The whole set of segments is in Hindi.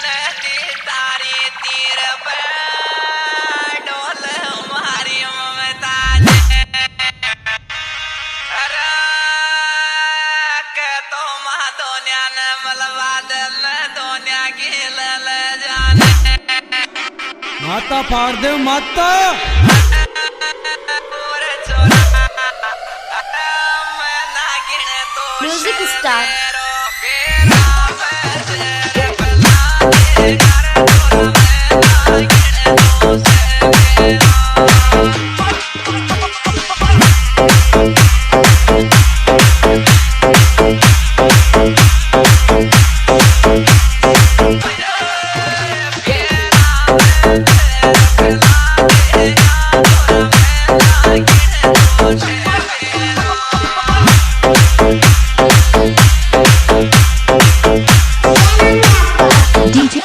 नदी तारी तीर पे डोल हमारी ममता अरे के तो दोनिया ने मलवा दिल दोनिया की ले जाने माता फाड़ दे माता music star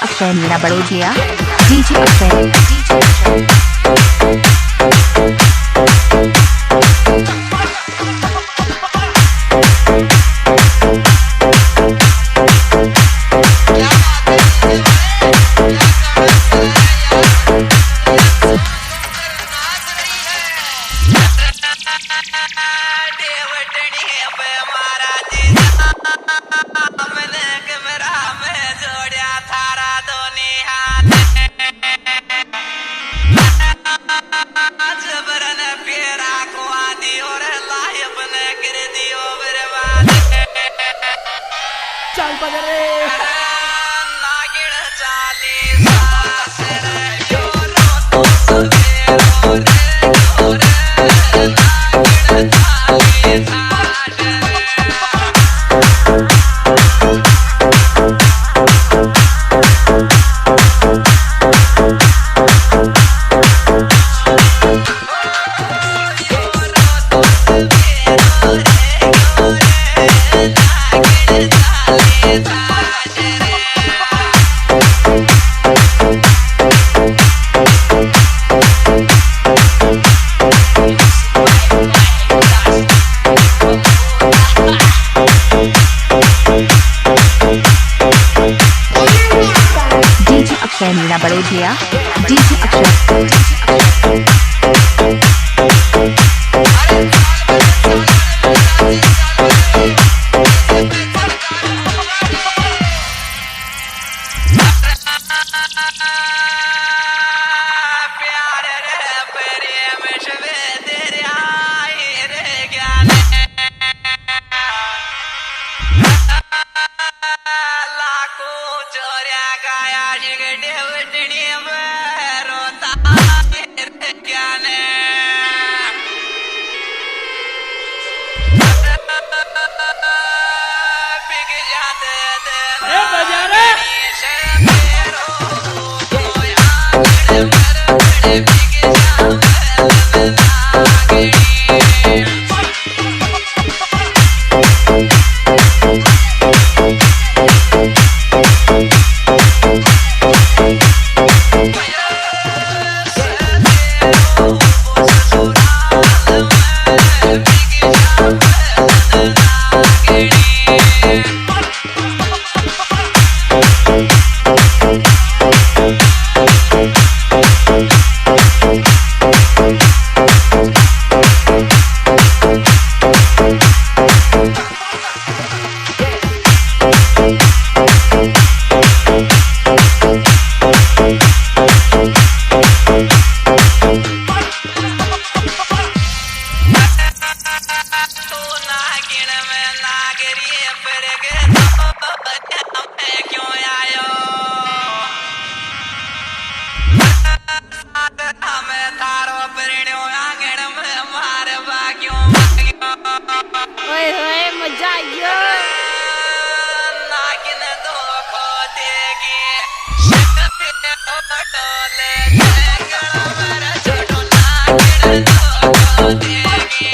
Akshay Meena Barojiya DJ Akshay चल पगरे नागिन चाली तो सवेरो रे नागिन अक्षय मीना बड़ोजिया डीजे अक्षय मजा आइयो नागिन दो खो देगी छोटो नागिन दो खो देगी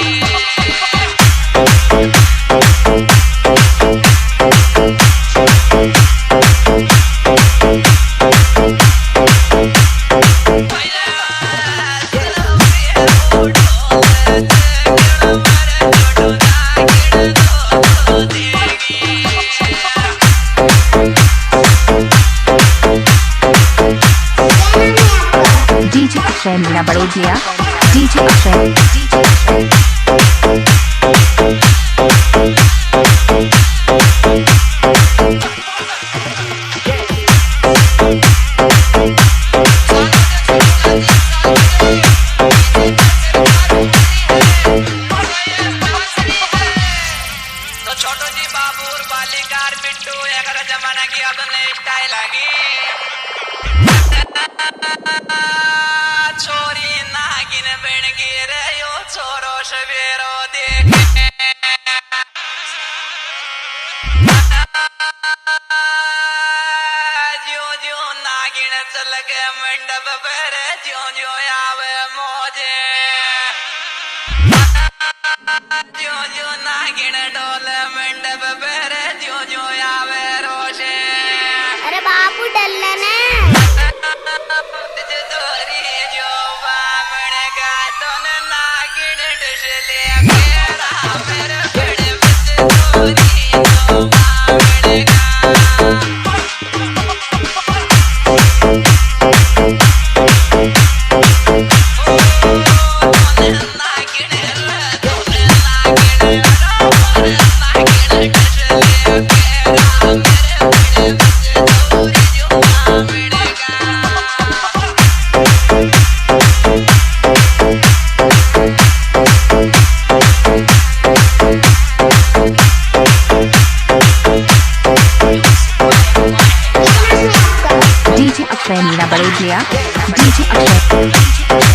मीना बड़ोदिया डीजे अक्षय तो छोटो जी बाबू और बालिकार बिट्टू अगर जमाना की अब नई स्टाइल आ गई छोरी नागिन बन गई रे यो छोरो सवेरो देखे जो जो नागिन चल के मंडप पर जो जो आवे मौजे जो जो नागिन डोल मंडप पर जो जो आवे रोशे अरे बापू डल्ला ना दोरी जो बामण का तन नागिन डुसले मेरा मेरे बड़े बच्चे दोरी जो बामण का डीजे अक्षय मीना बड़ोदिया डीजे अक्षय